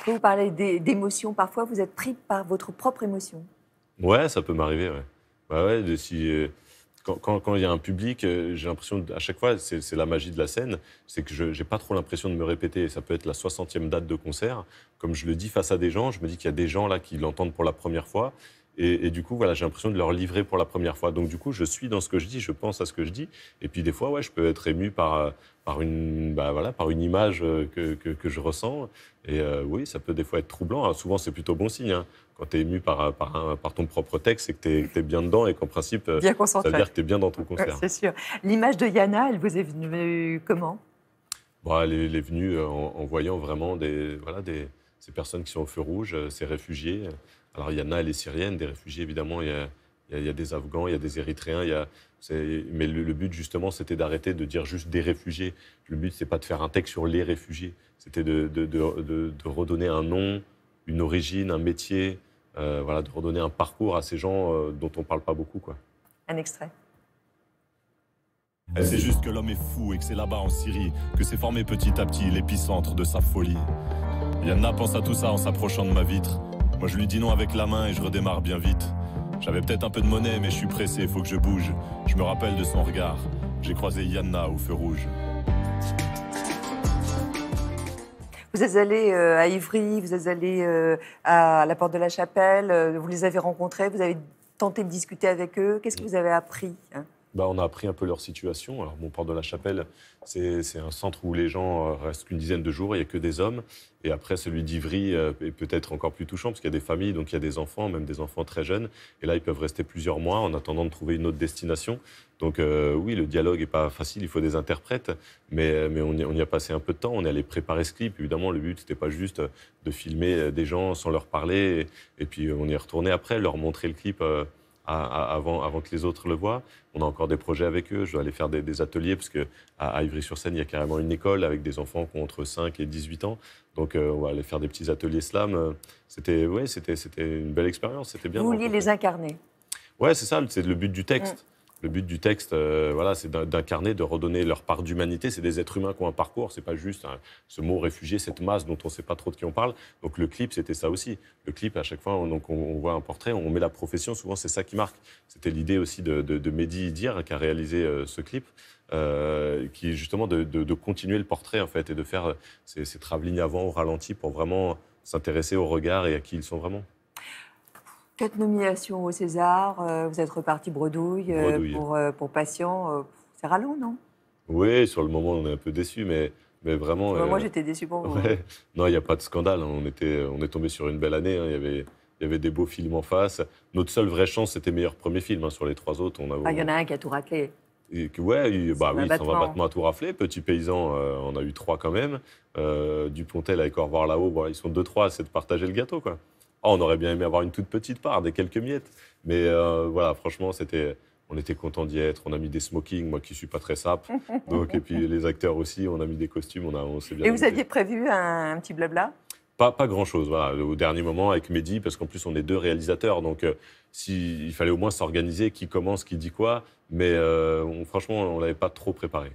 Vous parlez d'émotion. Parfois, vous êtes pris par votre propre émotion. Ouais, ça peut m'arriver, ouais. Bah ouais, quand il y a un public, j'ai l'impression, à chaque fois, c'est la magie de la scène, c'est que je n'ai pas trop l'impression de me répéter. Ça peut être la 60e date de concert. Comme je le dis face à des gens, je me dis qu'il y a des gens là qui l'entendent pour la première fois. Et du coup, voilà, j'ai l'impression de leur livrer pour la première fois. Donc du coup, je suis dans ce que je dis, je pense à ce que je dis. Et puis des fois, ouais, je peux être ému par une image que je ressens. Et oui, ça peut des fois être troublant. Alors, souvent, c'est plutôt bon signe, hein. Quand tu es ému par ton propre texte, c'est que tu es bien dedans et qu'en principe, bien ça veut dire que tu es bien dans ton concert. C'est sûr. L'image de Yana, elle vous est venue comment? Bon, elle est venue en voyant vraiment ces personnes qui sont au feu rouge, ces réfugiés. Alors, Yana, elle est syrienne, des réfugiés, évidemment, il y a des Afghans, il y a des Érythréens. Mais le but, justement, c'était d'arrêter de dire juste des réfugiés. Le but, c'est pas de faire un texte sur les réfugiés. C'était de redonner un nom, une origine, un métier, de redonner un parcours à ces gens dont on ne parle pas beaucoup, quoi. Un extrait. C'est juste que l'homme est fou et que c'est là-bas en Syrie que s'est formé petit à petit l'épicentre de sa folie. Yana pense à tout ça en s'approchant de ma vitre. Moi je lui dis non avec la main et je redémarre bien vite. J'avais peut-être un peu de monnaie mais je suis pressé, faut que je bouge. Je me rappelle de son regard. J'ai croisé Yana au feu rouge. Vous êtes allé à Ivry, vous êtes allé à la Porte de la Chapelle, vous les avez rencontrés, vous avez tenté de discuter avec eux. Qu'est-ce que vous avez appris, hein? On a appris un peu leur situation. Alors, Porte de la Chapelle, c'est un centre où les gens restent qu'une dizaine de jours, il n'y a que des hommes. Et après, celui d'Ivry est peut-être encore plus touchant, parce qu'il y a des familles, donc il y a des enfants, même des enfants très jeunes. Et là, ils peuvent rester plusieurs mois en attendant de trouver une autre destination. Donc oui, le dialogue n'est pas facile, il faut des interprètes. Mais on y a passé un peu de temps, on est allé préparer ce clip. Évidemment, le but, ce n'était pas juste de filmer des gens sans leur parler. Et puis, on y est retourné après, leur montrer le clip avant que les autres le voient. On a encore des projets avec eux. Je dois aller faire des ateliers parce qu'à Ivry-sur-Seine, il y a carrément une école avec des enfants qui ont entre 5 et 18 ans. Donc, on va aller faire des petits ateliers slam. C'était une belle expérience. C'était bien. Vous vouliez les incarner? Ouais, c'est ça. C'est le but du texte. Le but du texte, c'est d'incarner, de redonner leur part d'humanité. C'est des êtres humains qui ont un parcours. C'est pas juste ce mot réfugié, cette masse dont on ne sait pas trop de qui on parle. Donc le clip, c'était ça aussi. Le clip, à chaque fois, on voit un portrait, on met la profession. Souvent, c'est ça qui marque. C'était l'idée aussi de Mehdi Idir, qui a réalisé ce clip, qui est justement de continuer le portrait, en fait, et de faire ces travelling avant au ralenti pour vraiment s'intéresser au regard et à qui ils sont vraiment. 4 nominations au César, vous êtes reparti bredouille. Pour Patient. C'est rallong, non? Oui, sur le moment, on est un peu déçus, mais vraiment... Moi, j'étais déçue pour vous. Ouais. Non, il n'y a pas de scandale. On est tombé sur une belle année. Hein. Il y avait des beaux films en face. Notre seule vraie chance, c'était meilleur premier film. Hein. Sur les 3 autres, il y en a un qui a tout raclé. Oui, 120 battements à tout rafler. Petit Paysan, on a eu 3 quand même. Dupontel avec Au revoir là-haut, ils sont 2-3, c'est de partager le gâteau, quoi. On aurait bien aimé avoir une toute petite part, des quelques miettes. Mais voilà, franchement, on était contents d'y être. On a mis des smokings, moi qui ne suis pas très sap. Donc, et puis les acteurs aussi, on a mis des costumes, on s'est bien Et vous aviez prévu un petit blabla? Pas grand-chose, voilà, au dernier moment avec Mehdi, parce qu'en plus on est 2 réalisateurs, donc il fallait au moins s'organiser, qui commence, qui dit quoi, mais franchement on ne l'avait pas trop préparé.